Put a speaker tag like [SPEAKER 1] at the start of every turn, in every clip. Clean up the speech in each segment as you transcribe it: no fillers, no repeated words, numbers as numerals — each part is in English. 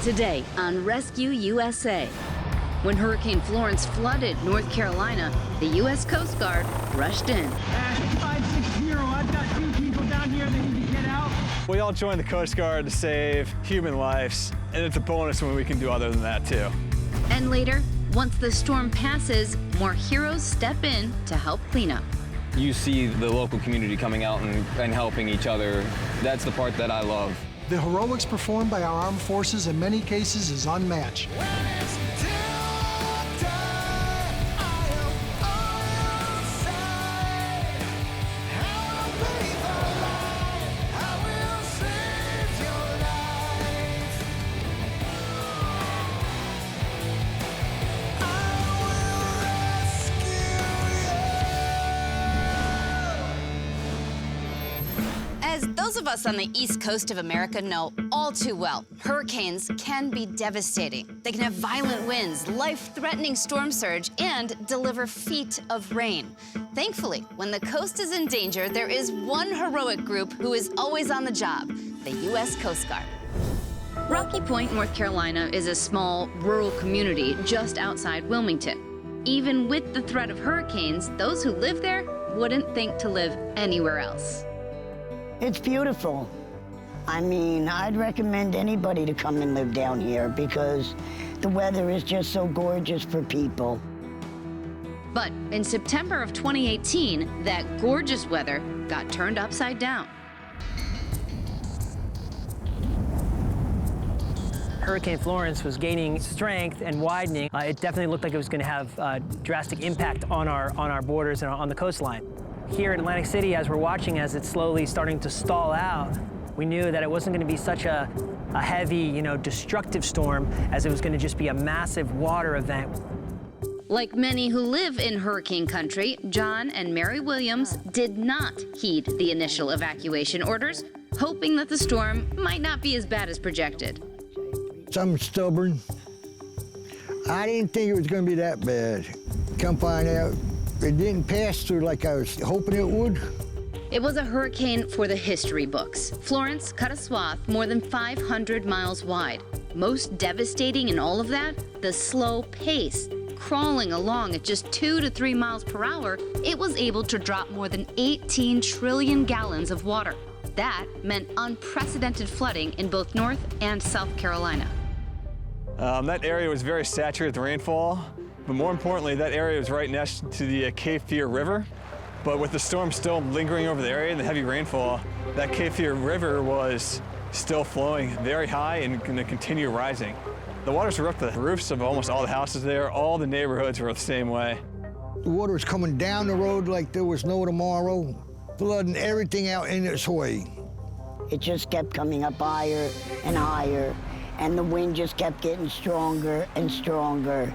[SPEAKER 1] Today on Rescue USA. When Hurricane Florence flooded North Carolina, the U.S. Coast Guard rushed in.
[SPEAKER 2] 560, I've got 2 people down here that need to get out.
[SPEAKER 3] We all joined the Coast Guard to save human lives, and it's a bonus when we can do other than that too.
[SPEAKER 1] And later, once the storm passes, more heroes step in to help clean up.
[SPEAKER 4] You see the local community coming out and helping each other. That's the part that I love.
[SPEAKER 5] The heroics performed by our armed forces in many cases is unmatched.
[SPEAKER 6] As those of us on the East Coast of America know all too well, hurricanes can be devastating. They can have violent winds, life-threatening storm surge, and deliver feet of rain. Thankfully, when the coast is in danger, there is one heroic group who is always on the job, the U.S. Coast Guard.
[SPEAKER 1] Rocky Point, North Carolina is a small, rural community just outside Wilmington. Even with the threat of hurricanes, those who live there wouldn't think to live anywhere else.
[SPEAKER 7] It's beautiful. I mean, I'd recommend anybody to come and live down here because the weather is just so gorgeous for people.
[SPEAKER 1] But in September of 2018, that gorgeous weather got turned upside down.
[SPEAKER 2] Hurricane Florence was gaining strength and widening. It definitely looked like it was going to have drastic impact on our borders and on the coastline. Here in Atlantic City, as we're watching as it's slowly starting to stall out, we knew that it wasn't going to be such a heavy, destructive storm as it was going to just be a massive water event.
[SPEAKER 1] Like many who live in hurricane country, John and Mary Williams did not heed the initial evacuation orders, hoping that the storm might not be as bad as projected.
[SPEAKER 8] I'm stubborn. I didn't think it was going to be that bad. Come find out, it didn't pass through like I was hoping it would.
[SPEAKER 1] It was a hurricane for the history books. Florence cut a swath more than 500 miles wide. Most devastating in all of that, the slow pace. Crawling along at just 2 to 3 miles per hour, it was able to drop more than 18 trillion gallons of water. That meant unprecedented flooding in both North and South Carolina.
[SPEAKER 3] That area was very saturated with rainfall, but more importantly, that area was right next to the Cape Fear River. But with the storm still lingering over the area and the heavy rainfall, that Cape Fear River was still flowing very high and going to continue rising. The waters were up to the roofs of almost all the houses there. All the neighborhoods were the same way.
[SPEAKER 8] The water was coming down the road like there was no tomorrow, flooding everything out in its way.
[SPEAKER 7] It just kept coming up higher and higher, and the wind just kept getting stronger and stronger.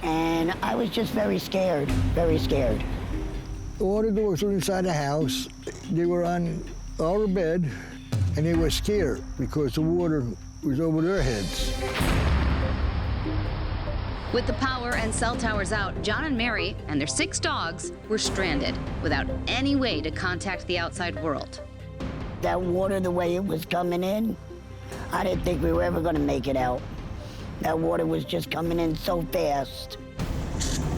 [SPEAKER 7] And I was just very scared, very scared.
[SPEAKER 8] All the doors were inside the house. They were on our bed, and they were scared because the water was over their heads.
[SPEAKER 1] With the power and cell towers out, John and Mary and their 6 dogs were stranded without any way to contact the outside world.
[SPEAKER 7] That water, the way it was coming in, I didn't think we were ever going to make it out. That water was just coming in so fast.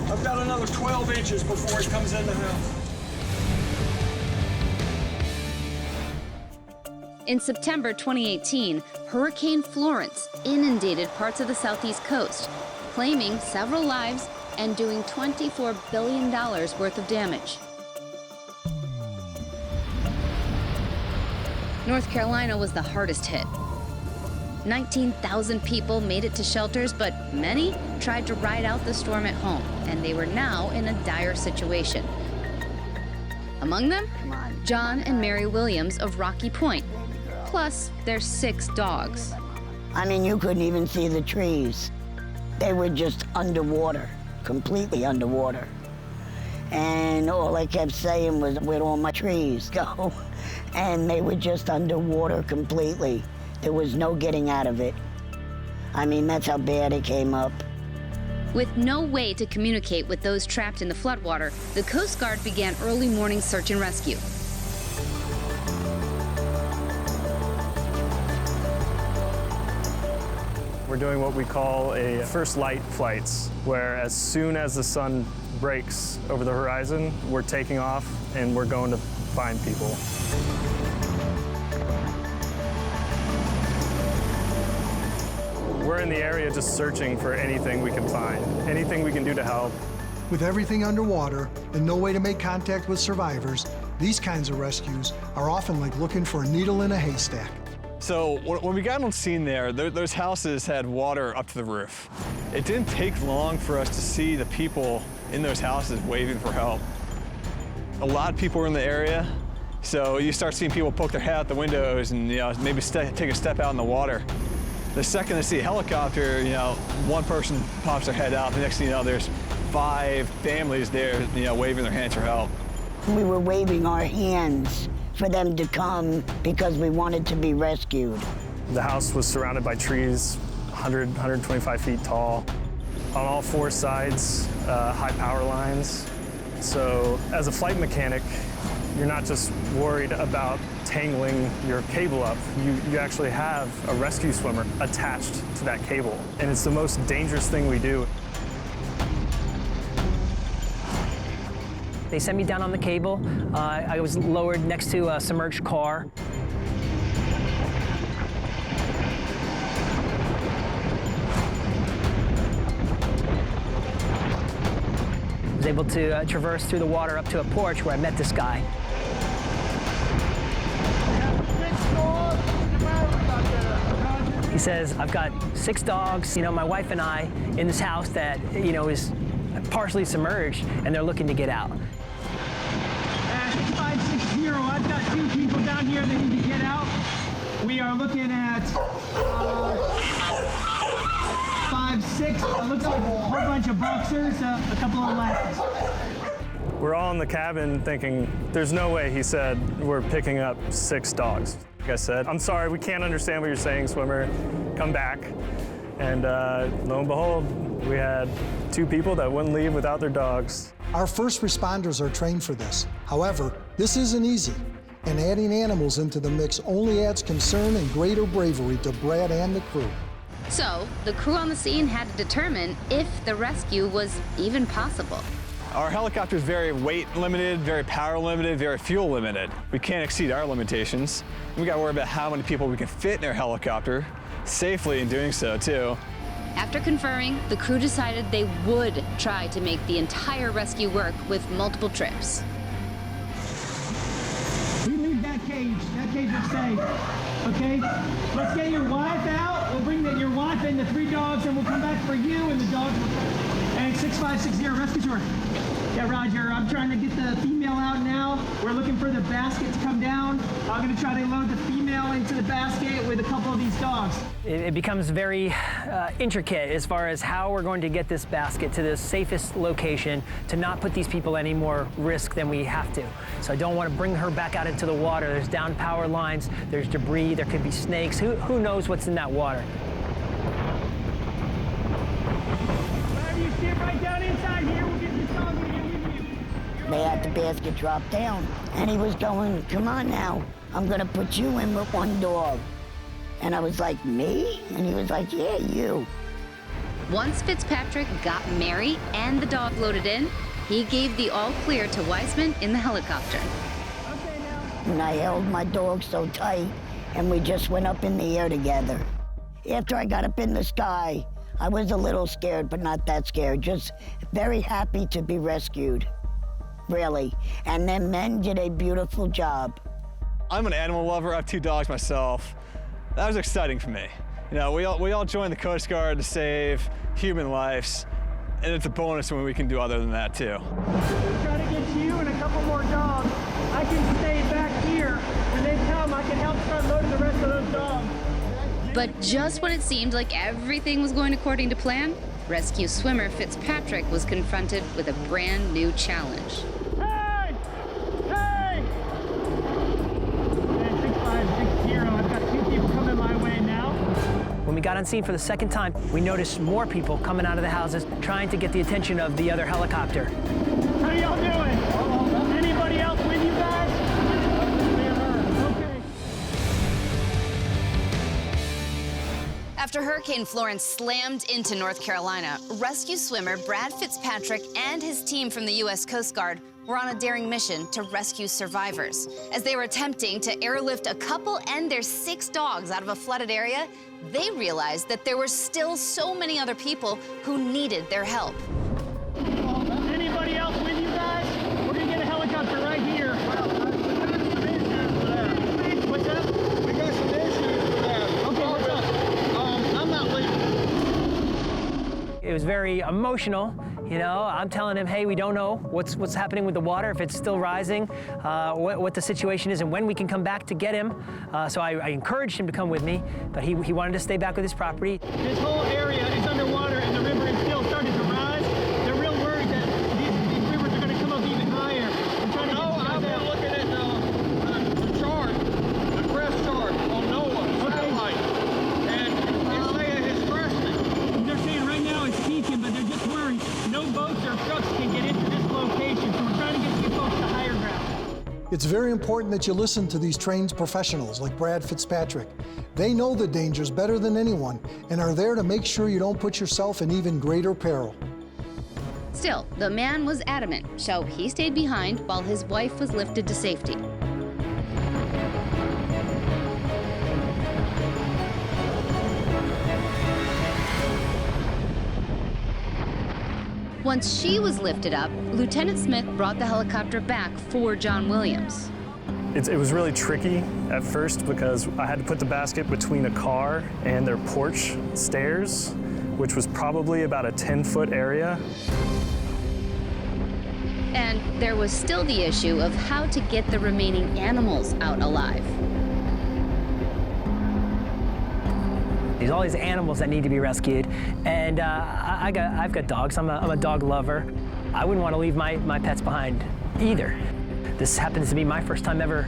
[SPEAKER 9] I've got another 12 inches before it comes in the house.
[SPEAKER 1] In September 2018, Hurricane Florence inundated parts of the southeast coast, claiming several lives and doing $24 billion worth of damage. North Carolina was the hardest hit. 19,000 people made it to shelters, but many tried to ride out the storm at home, and they were now in a dire situation. Among them, John and Mary Williams of Rocky Point, plus their 6 dogs.
[SPEAKER 7] I mean, you couldn't even see the trees. They were just underwater, completely underwater. And all I kept saying was, where'd all my trees go? And they were just underwater completely. There was no getting out of it. I mean, that's how bad it came up.
[SPEAKER 1] With no way to communicate with those trapped in the floodwater, the Coast Guard began early morning search and rescue.
[SPEAKER 10] We're doing what we call a first light flights, where as soon as the sun breaks over the horizon, we're taking off and we're going to find people. We're in the area just searching for anything we can find, anything we can do to help.
[SPEAKER 5] With everything underwater and no way to make contact with survivors, these kinds of rescues are often like looking for a needle in a haystack.
[SPEAKER 3] So when we got on scene there, those houses had water up to the roof. It didn't take long for us to see the people in those houses waving for help. A lot of people were in the area, so you start seeing people poke their head out the windows and maybe take a step out in the water. The second they see a helicopter, one person pops their head out. The next thing you know, there's 5 families there, waving their hands for help.
[SPEAKER 7] We were waving our hands for them to come because we wanted to be rescued.
[SPEAKER 10] The house was surrounded by trees, 100, 125 feet tall. On all 4 sides, high power lines. So as a flight mechanic, you're not just worried about tangling your cable up. You actually have a rescue swimmer attached to that cable. And it's the most dangerous thing we do.
[SPEAKER 2] They sent me down on the cable. I was lowered next to a submerged car. I was able to traverse through the water up to a porch where I met this guy. He says, I've got 6 dogs, my wife and I, in this house that, is partially submerged, and they're looking to get out.
[SPEAKER 11] 6560, I've got 2 people down here that need to get out. We are looking at 5-6. It looks like a whole bunch of boxers, a couple of left.
[SPEAKER 10] We're all in the cabin thinking, there's no way, he said, we're picking up 6 dogs. Like I said, I'm sorry, we can't understand what you're saying, swimmer. Come back. And lo and behold, we had 2 people that wouldn't leave without their dogs.
[SPEAKER 5] Our first responders are trained for this. However, this isn't easy, and adding animals into the mix only adds concern and greater bravery to Brad and the crew.
[SPEAKER 1] So, the crew on the scene had to determine if the rescue was even possible.
[SPEAKER 3] Our helicopter is very weight limited, very power limited, very fuel limited. We can't exceed our limitations. We got to worry about how many people we can fit in our helicopter safely in doing so, too.
[SPEAKER 1] After conferring, the crew decided they would try to make the entire rescue work with multiple trips.
[SPEAKER 11] We leave that cage is safe, okay? Let's get your wife out. We'll bring your wife and the 3 dogs, and we'll come back for you and the dogs. And 6560, rescue tour. Yeah, Roger, I'm trying to get the female out now. We're looking for the basket to come down. I'm gonna try to load the female into the basket with a couple of these dogs.
[SPEAKER 2] It becomes very intricate as far as how we're going to get this basket to the safest location to not put these people any more risk than we have to. So I don't want to bring her back out into the water. There's down power lines, there's debris, there could be snakes. Who knows what's in that water?
[SPEAKER 11] You sit right down inside here. We'll get this dog with you.
[SPEAKER 7] They had the basket drop down, and he was going, come on now, I'm gonna put you in with 1 dog. And I was like, me? And he was like, yeah, you.
[SPEAKER 1] Once Fitzpatrick got Mary and the dog loaded in, he gave the all clear to Wiseman in the helicopter.
[SPEAKER 7] And I held my dog so tight, and we just went up in the air together. After I got up in the sky, I was a little scared, but not that scared. Just very happy to be rescued, really. And then men did a beautiful job.
[SPEAKER 3] I'm an animal lover. I have 2 dogs myself. That was exciting for me. We all joined the Coast Guard to save human lives, and it's a bonus when we can do other than that too.
[SPEAKER 11] Try to get you and a couple more dogs. I can stay back here. When they come, I can help start loading the rest of those dogs.
[SPEAKER 1] But just when it seemed like everything was going according to plan, rescue swimmer Fitzpatrick was confronted with a brand new challenge.
[SPEAKER 11] Hey! Hey! 6560, I've got 2 people coming my way now.
[SPEAKER 2] When we got on scene for the second time, we noticed more people coming out of the houses trying to get the attention of the other helicopter.
[SPEAKER 11] How y'all doing? Anybody else with you guys? Okay.
[SPEAKER 6] After Hurricane Florence slammed into North Carolina, rescue swimmer Brad Fitzpatrick and his team from the U.S. Coast Guard were on a daring mission to rescue survivors. As they were attempting to airlift a couple and their 6 dogs out of a flooded area, they realized that there were still so many other people who needed their help.
[SPEAKER 11] Anybody else with you guys? We're gonna get a helicopter right here. What's up?
[SPEAKER 9] We got some issues with that.
[SPEAKER 11] Okay, what's up?
[SPEAKER 9] I'm not leaving.
[SPEAKER 2] It was very emotional. You know, I'm telling him, hey, we don't know what's happening with the water, if it's still rising, what the situation is, and when we can come back to get him. So I encouraged him to come with me, but he wanted to stay back with his property.
[SPEAKER 11] This whole area is underwater and the river is still starting to rise. They're real worried that these rivers are going to come up even higher. I'm trying to get you guys
[SPEAKER 9] I've been
[SPEAKER 11] out.
[SPEAKER 9] looking at the chart, the crest chart on NOAA satellite, and it's saying it's cresting.
[SPEAKER 11] They're saying right now it's peaking, but they're just worried no boats or trucks can get into this location, so we're trying to get you folks to higher ground.
[SPEAKER 5] It's very important that you listen to these trained professionals like Brad Fitzpatrick. They know the dangers better than anyone and are there to make sure you don't put yourself in even greater peril.
[SPEAKER 1] Still, the man was adamant, so he stayed behind while his wife was lifted to safety. Once she was lifted up, Lieutenant Smith brought the helicopter back for John Williams.
[SPEAKER 10] It was really tricky at first because I had to put the basket between a car and their porch stairs, which was probably about a 10-foot area.
[SPEAKER 1] And there was still the issue of how to get the remaining animals out alive.
[SPEAKER 2] There's all these animals that need to be rescued, and I've got dogs. I'm a dog lover. I wouldn't want to leave my pets behind either. This happens to be my first time ever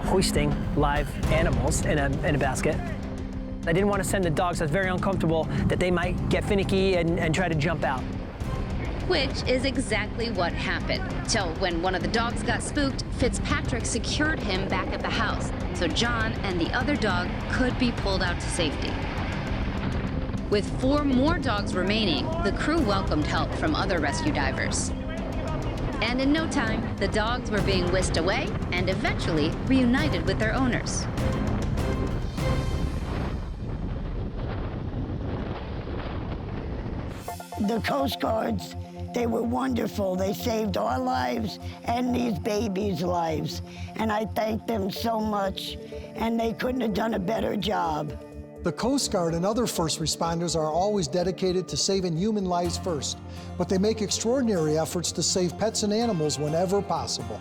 [SPEAKER 2] hoisting live animals in a basket. I didn't want to send the dogs. I was very uncomfortable that they might get finicky and try to jump out.
[SPEAKER 1] Which is exactly what happened. So when one of the dogs got spooked, Fitzpatrick secured him back at the house so John and the other dog could be pulled out to safety. With 4 more dogs remaining, the crew welcomed help from other rescue divers. And in no time, the dogs were being whisked away and eventually reunited with their owners.
[SPEAKER 7] The Coast Guards, they were wonderful. They saved our lives and these babies' lives. And I thank them so much, and they couldn't have done a better job.
[SPEAKER 5] The Coast Guard and other first responders are always dedicated to saving human lives first, but they make extraordinary efforts to save pets and animals whenever possible.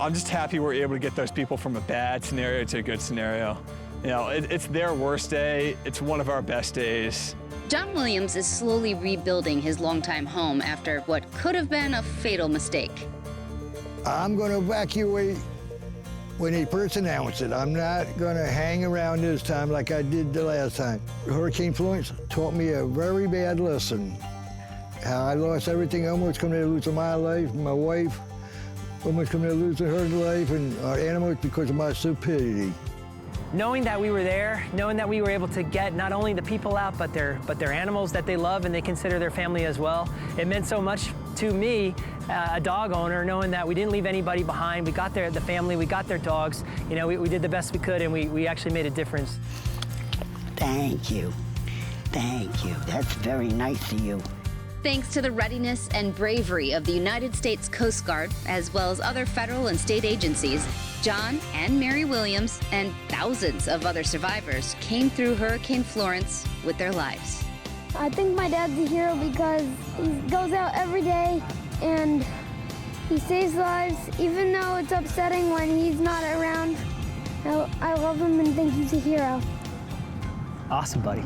[SPEAKER 3] I'm just happy we're able to get those people from a bad scenario to a good scenario. You know, it's their worst day. It's one of our best days.
[SPEAKER 1] John Williams is slowly rebuilding his longtime home after what could have been a fatal mistake.
[SPEAKER 8] I'm going to evacuate when they first announce it. I'm not going to hang around this time like I did the last time. Hurricane Florence taught me a very bad lesson. How I lost everything, almost coming to lose my life, my wife, almost coming to lose her life, and our animals because of my stupidity.
[SPEAKER 2] Knowing that we were there, knowing that we were able to get not only the people out, but their animals that they love and they consider their family as well, it meant so much to me, a dog owner, knowing that we didn't leave anybody behind. We got the family, we got their dogs. You know, we did the best we could, and we actually made a difference.
[SPEAKER 7] Thank you. Thank you. That's very nice of you.
[SPEAKER 1] Thanks to the readiness and bravery of the United States Coast Guard, as well as other federal and state agencies, John and Mary Williams and thousands of other survivors came through Hurricane Florence with their lives.
[SPEAKER 12] I think my dad's a hero because he goes out every day and he saves lives, even though it's upsetting when he's not around. I love him and think he's a hero.
[SPEAKER 2] Awesome, buddy.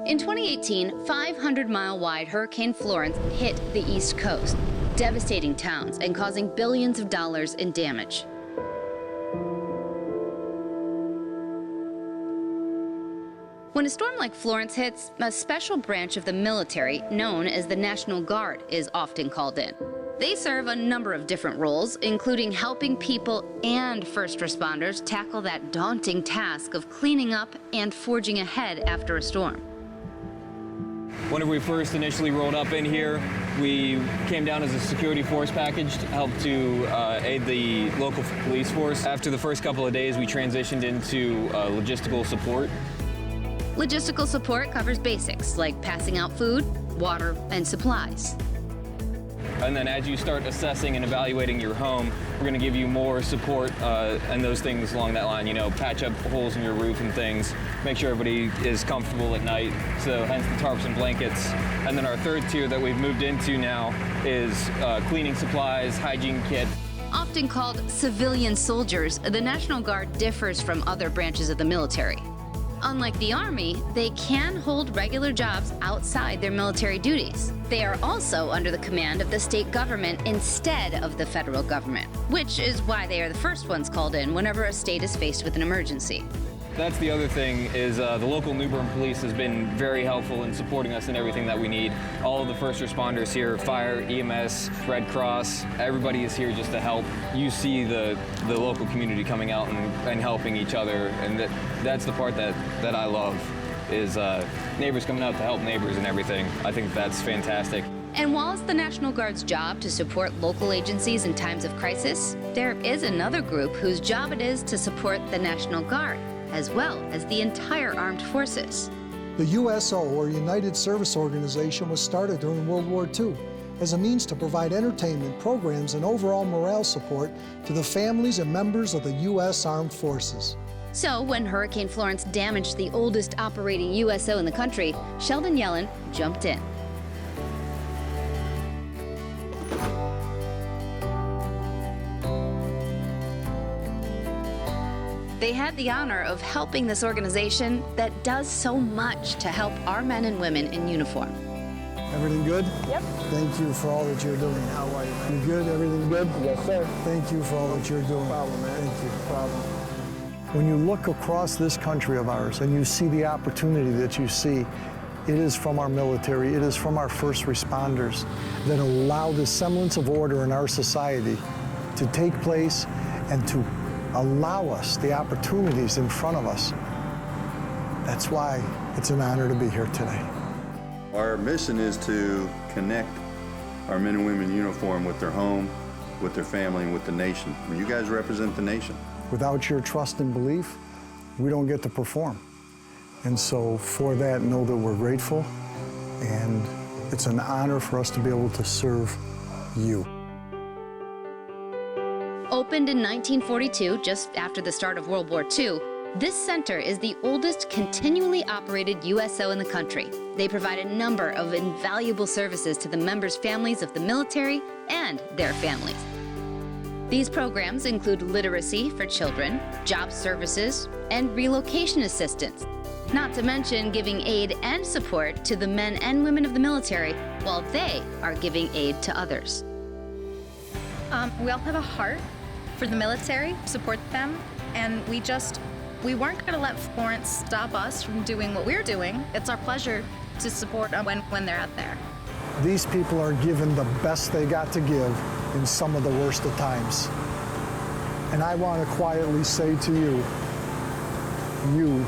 [SPEAKER 1] In 2018, 500-mile-wide Hurricane Florence hit the East Coast, devastating towns and causing billions of dollars in damage. When a storm like Florence hits, a special branch of the military, known as the National Guard, is often called in. They serve a number of different roles, including helping people and first responders tackle that daunting task of cleaning up and forging ahead after a storm.
[SPEAKER 4] When we first initially rolled up in here, we came down as a security force package to help to aid the local police force. After the first couple of days, we transitioned into logistical support.
[SPEAKER 1] Logistical support covers basics like passing out food, water, and supplies.
[SPEAKER 4] And then as you start assessing and evaluating your home, we're going to give you more support and those things along that line, you know, patch up holes in your roof and things, make sure everybody is comfortable at night, so hence the tarps and blankets. And then our third tier that we've moved into now is cleaning supplies, hygiene kit.
[SPEAKER 1] Often called civilian soldiers, the National Guard differs from other branches of the military. Unlike the Army, they can hold regular jobs outside their military duties. They are also under the command of the state government instead of the federal government, which is why they are the first ones called in whenever a state is faced with an emergency.
[SPEAKER 4] That's the other thing is the local New Bern Police has been very helpful in supporting us in everything that we need. All of the first responders here, fire, EMS, Red Cross, everybody is here just to help. You see the local community coming out and helping each other, and that's the part that I love, is neighbors coming out to help neighbors and everything. I think that's fantastic.
[SPEAKER 1] And while it's the National Guard's job to support local agencies in times of crisis, there is another group whose job it is to support the National Guard, as well as the entire armed forces.
[SPEAKER 5] The USO, or United Service Organization, was started during World War II as a means to provide entertainment, programs, and overall morale support to the families and members of the U.S. Armed Forces.
[SPEAKER 1] So when Hurricane Florence damaged the oldest operating USO in the country, Sheldon Yellen jumped in. They had the honor of helping this organization that does so much to help our men and women in uniform.
[SPEAKER 5] Everything good?
[SPEAKER 13] Yep.
[SPEAKER 5] Thank you for all that you're doing.
[SPEAKER 13] How are you?
[SPEAKER 5] You good? Everything good?
[SPEAKER 13] Yes, sir.
[SPEAKER 5] Thank you for all that you're doing.
[SPEAKER 13] No problem, man.
[SPEAKER 5] Thank you.
[SPEAKER 13] No problem.
[SPEAKER 8] When you look across this country of ours and you see the opportunity that you see, it is from our military, it is from our first responders that allow the semblance of order in our society to take place and to allow us the opportunities in front of us. That's why it's an honor to be here today.
[SPEAKER 14] Our mission is to connect our men and women in uniform with their home, with their family, and with the nation. I mean, you guys represent the nation.
[SPEAKER 8] Without your trust and belief, we don't get to perform. And so for that, know that we're grateful, and it's an honor for us to be able to serve you.
[SPEAKER 1] Opened in 1942, just after the start of World War II, this center is the oldest continually operated USO in the country. They provide a number of invaluable services to the members' families of the military and their families. These programs include literacy for children, job services, and relocation assistance, not to mention giving aid and support to the men and women of the military while they are giving aid to others.
[SPEAKER 15] We all have a heart for the military, support them, and we weren't going to let Florence stop us from doing what we're doing. It's our pleasure to support them when they're out there.
[SPEAKER 8] These people are given the best they got to give in some of the worst of times. And I want to quietly say to you, you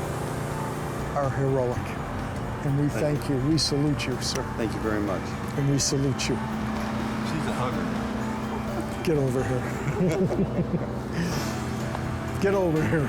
[SPEAKER 8] are heroic. And we thank you. We salute you, sir.
[SPEAKER 14] Thank you very much.
[SPEAKER 8] And we salute you.
[SPEAKER 14] She's a hugger.
[SPEAKER 8] Get over here. Get over here.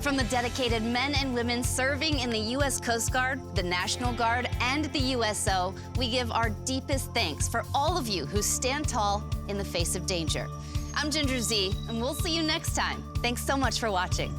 [SPEAKER 6] From the dedicated men and women serving in the U.S. Coast Guard, the National Guard, and the USO, we give our deepest thanks for all of you who stand tall in the face of danger. I'm Ginger Z, and we'll see you next time. Thanks so much for watching.